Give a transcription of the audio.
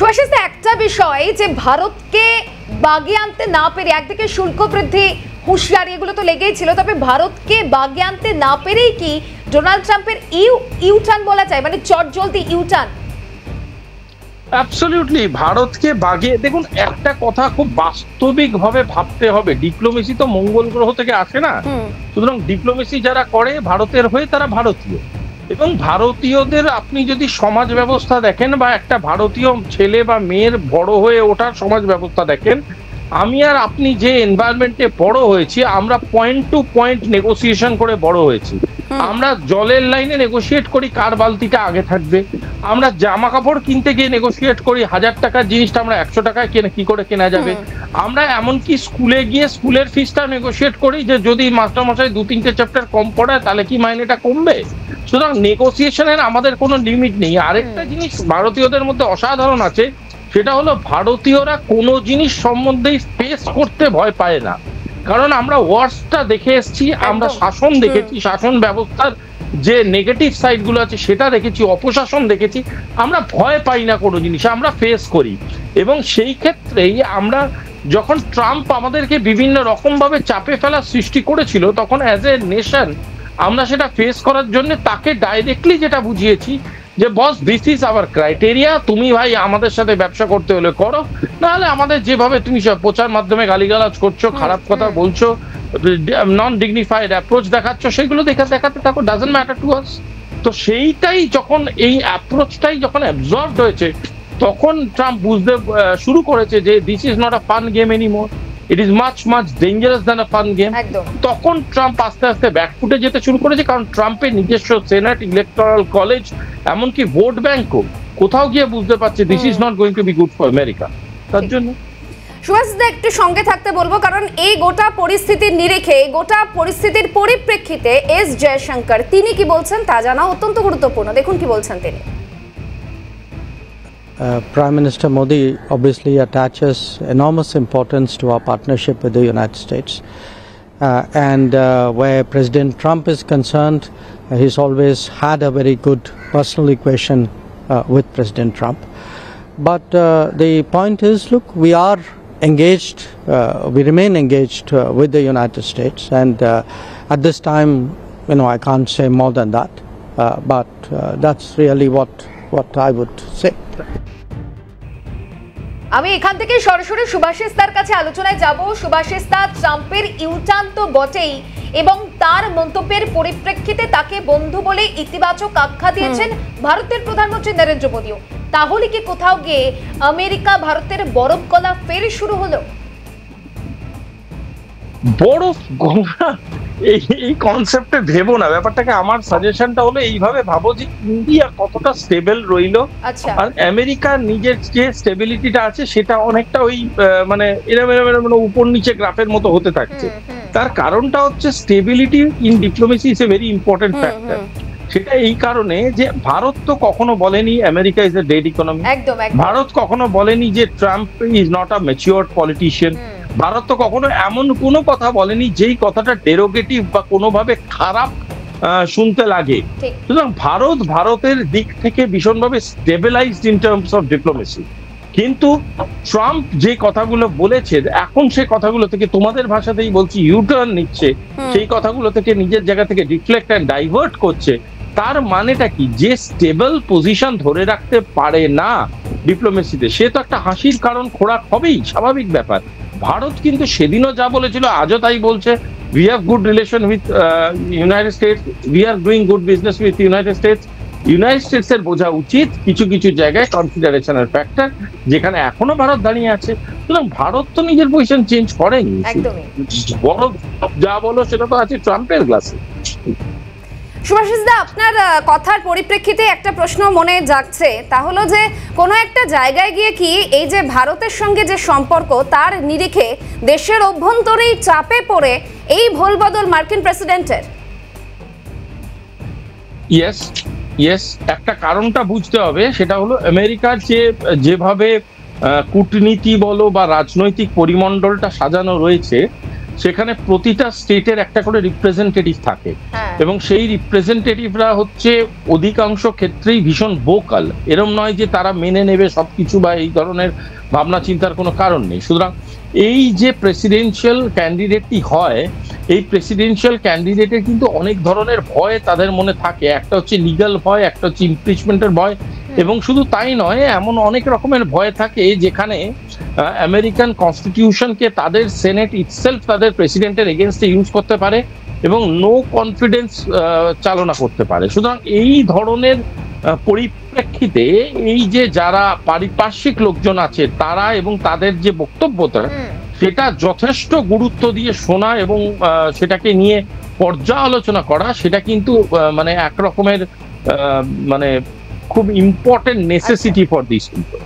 সুভাষিস, একটা বিষয় যে ভারতকে বাগে আনতে না পেরে একদিকে শুল্ক বৃদ্ধি, হুঁশিয়ারি এগুলো তো লেগেই ছিল, তবে ভারতকে বাগে আনতে না পেরেই কি ডোনাল্ড ট্রাম্পের ইউটার্ন বলা যায়, মানে চটজলদি ইউটার্ন? অ্যাবসলিউটলি ভারতকে বাগিয়ে দেখুন, একটা কথা খুব বাস্তবিক ভাবে ভাবতে হবে, ডিপ্লোমেসি তো মঙ্গল গ্রহ থেকে আসে না। সুতরাং ডিপ্লোমেসি যারা করে ভারতের হয়ে তারা ভারতীয়, এবং ভারতীয়দের আপনি যদি সমাজ ব্যবস্থা দেখেন বা একটা ভারতীয় ছেলে বা মেয়ের বড় হয়ে ওঠার সমাজ ব্যবস্থা দেখেন, আমি আর আপনি যে এনভায়রনমেন্টে বড় হয়েছি, আমরা পয়েন্ট টু পয়েন্ট নেগোসিয়েশন করে বড় হয়েছি। আমরা জলের লাইনে নেগোসিয়েট করি কার বালতিটা আগে থাকবে, আমরা জামা কাপড় কিনতে গিয়ে নেগোসিয়েট করি 1000 টাকার জিনিসটা আমরা 100 টাকায় কি করে কেনা যাবে, আমরা এমনকি স্কুলে গিয়ে স্কুলের ফিসটা নেগোসিয়েট করি যে যদি মাস্টারমশাই 2-3টে চ্যাপ্টার কম পড়ায় তাহলে কি মাইনেটা কমবে। সুতরাং নেগোসিয়েশনের আমাদের কোনো লিমিট নেই। আরেকটা জিনিস ভারতীয়দের মধ্যে অসাধারণ আছে, সেটা হলো ভারতীয়রা কোনো জিনিস সম্বন্ধেই ফেস করতে ভয় পায় না। কারণ আমরা ওয়ার্সটা দেখে এসেছি, আমরা শাসন দেখেছি, শাসন ব্যবস্থার যে নেগেটিভ সাইড গুলো আছে সেটা দেখেছি, অপশাসন দেখেছি, আমরা ভয় পাই না কোনো জিনিস, আমরা ফেস করি। এবং সেই ক্ষেত্রেই আমরা যখন ট্রাম্প আমাদেরকে বিভিন্ন রকম ভাবে চাপে ফেলার সৃষ্টি করেছিল, তখন অ্যাজ এ নেশন আমরা সেটা ফেস করার জন্য তাকে ডাইরেক্টলি যেটা বুঝিয়েছি যে বস, দিস ইজ আওয়ার ক্রাইটেরিয়া, তুমি ভাই আমাদের সাথে ব্যবসা করতে হলে করো, নাহলে আমাদের যেভাবে তুমি প্রচার মাধ্যমে গালিগালাজ করছো, খারাপ কথা বলছো, নন ডিগনিফাইড অ্যাপ্রোচ দেখাচ্ছ, সেগুলো দেখাতে থাকো, ডাজন্ট ম্যাটার টু আস। তো সেইটাই যখন এই অ্যাপ্রোচটাই যখন অ্যাবজর্ভড হয়েছে, তখন ট্রাম্প বুঝতে শুরু করেছে যে this is not a fun game anymore, it is much much dangerous than a fun game. তখন ট্রাম্প আস্তে আস্তে ব্যাকফুটে যেতে শুরু করেছে, কারণ ট্রাম্পের নিজস্ব সেনেট, ইলেকটোরাল কলেজ, এমনকি ভোট ব্যাংকও কোথাও গিয়ে বুঝতে পারছে this is not going to be good for America. তার জন্য সুভাষদা একটু সঙ্গে থাকতে বলবো, কারণ এই গোটা পরিস্থিতির নিরিখে, গোটা পরিস্থিতির পরিপ্রেক্ষিতে এস জয়শঙ্কর তিনি কি বলছেন তা জানা অত্যন্ত গুরুত্বপূর্ণ। দেখুন কি বলছেন তিনি। Prime Minister Modi obviously attaches enormous importance to our partnership with the United States. Where President Trump is concerned, he's always had a very good personal equation with President Trump. But the point is, look, we are engaged, we remain engaged with the United States, and at this time, I can't say more than that, but that's really what I would say. আমি এখান থেকে সরাসরি সুভাষিস তার কাছে আলোচনায় যাব। সুভাষিস দা, ট্রাম্পের U turn তো বটেই, এবং তার মন্তব্যের পরিপ্রেক্ষিতে তাকে বন্ধু বলে ইতিবাচক আখ্যা দিয়েছেন ভারতের প্রধানমন্ত্রী নরেন্দ্র মোদীও। তাহলে কি কোথাও গিয়ে আমেরিকা ভারতের বরফ গলা ফের শুরু হলো? বরফ গলা এই কনসেপ্টে ভেবো না ব্যাপারটাকে। আমার সাজেশনটা হলো এইভাবে ভাবো যে ইন্ডিয়া কতটা স্টেবল রইলো, আর আমেরিকার নিজের যে স্টেবিলিটিটা আছে সেটা অনেকটা ওই মানে এরকম উপর নিচে গ্রাফের মতো হতে থাকছে। তার কারণটা হচ্ছে stability in diplomacy is a very important factor. সেটা এই কারণে যে ভারত তো কখনো বলেনি America is a dead economy, Bharat কখনো বলেনি যে Trump is not a matured politician, Bharat তো কখনো এমন কোনো কথা বলেনি যেই কথাটা ডেরোগেটিভ বা কোনোভাবে খারাপ শুনতে লাগে। সুতরাং ভারতের দিক থেকে ভীষণভাবে stabilised in terms of diplomacy. কিন্তু ট্রাম্প যে কথাগুলো বলেছে, এখন সে কথাগুলো থেকে, তোমাদের ভাষাতেই বলছি, ইউটার্ন নিচ্ছে, সেই কথাগুলো থেকে নিজের জায়গা থেকে ডিফ্লেক্ট অ্যান্ড ডাইভার্ট করছে। তার মানেটা কি? যে স্টেবল পজিশন ধরে রাখতে পারে না ডিপ্লোমেসিতে, সে তো একটা হাসির কারণ খোরাক হবেই, স্বাভাবিক ব্যাপার। ভারত কিন্তু সেদিনও যা বলেছিল আজও তাই বলছে, we have good relation with United states, we are doing good business with United states. United states এর বোঝা উচিত কিছু কিছু জায়গায় কনসিডারেশনের ফ্যাক্টর যেখানে এখনো ভারত দাঁড়িয়ে আছে। সুতরাং ভারত তো নিজের পজিশন চেঞ্জ করেনি, বড় যা বলো সেটা তো আছে ট্রাম্পের গ্লাসে। সুভাষিস দা, আপনার কথার পরিপ্রেক্ষিতে একটা প্রশ্ন মনে জাগছে, তা হলো যে কোনো একটা জায়গায় গিয়ে কি এই যে ভারতের সঙ্গে যে সম্পর্ক, তার নিরিখে দেশের অভ্যন্তরেই চাপে পড়ে এই ভোলবদল মার্কিন প্রেসিডেন্টের? ইয়েস, একটা কারণটা বুঝতে হবে, সেটা হলো আমেরিকার যেভাবে কূটনীতি বলো বা রাজনৈতিক পরিমণ্ডলটা সাজানো রয়েছে, সেখানে প্রতিটা স্টেটের একটা করে রিপ্রেজেন্টেটিভ থাকে। এবং সেই রিপ্রেজেন্টেটিভরা হচ্ছে অধিকাংশ ক্ষেত্রেই ভীষণ ভোকাল। এরম নয় যে তারা মেনে নেবে সবকিছু বা এই ধরনের ভাবনা চিন্তার কোনো কারণ নেই। সুতরাং এই যে প্রেসিডেন্সিয়াল ক্যান্ডিডেটটি হয়, এই প্রেসিডেন্সিয়াল ক্যান্ডিডেটের কিন্তু অনেক ধরনের ভয় তাদের মনে থাকে। একটা হচ্ছে লিগ্যাল ভয়, একটা হচ্ছে ইমপিচমেন্টের ভয়, এবং শুধু তাই নয়, এমন অনেক রকমের ভয় থাকে যেখানে আমেরিকান কনস্টিটিউশনকে তাদের সেনেট ইটসেলফ তাদের প্রেসিডেন্টের এগেনস্টে ইউজ করতে পারে এবং নো কনফিডেন্স চালনা করতে পারে। সুতরাং এই ধরনের পরিপ্রেক্ষিতে এই যে যারা পারিপার্শ্বিক লোকজন আছে তারা এবং তাদের যে বক্তব্যটা, সেটা যথেষ্ট গুরুত্ব দিয়ে শোনা এবং সেটাকে নিয়ে পর্যালোচনা করা, সেটা কিন্তু মানে এক রকমের মানে খুব important necessity for this people.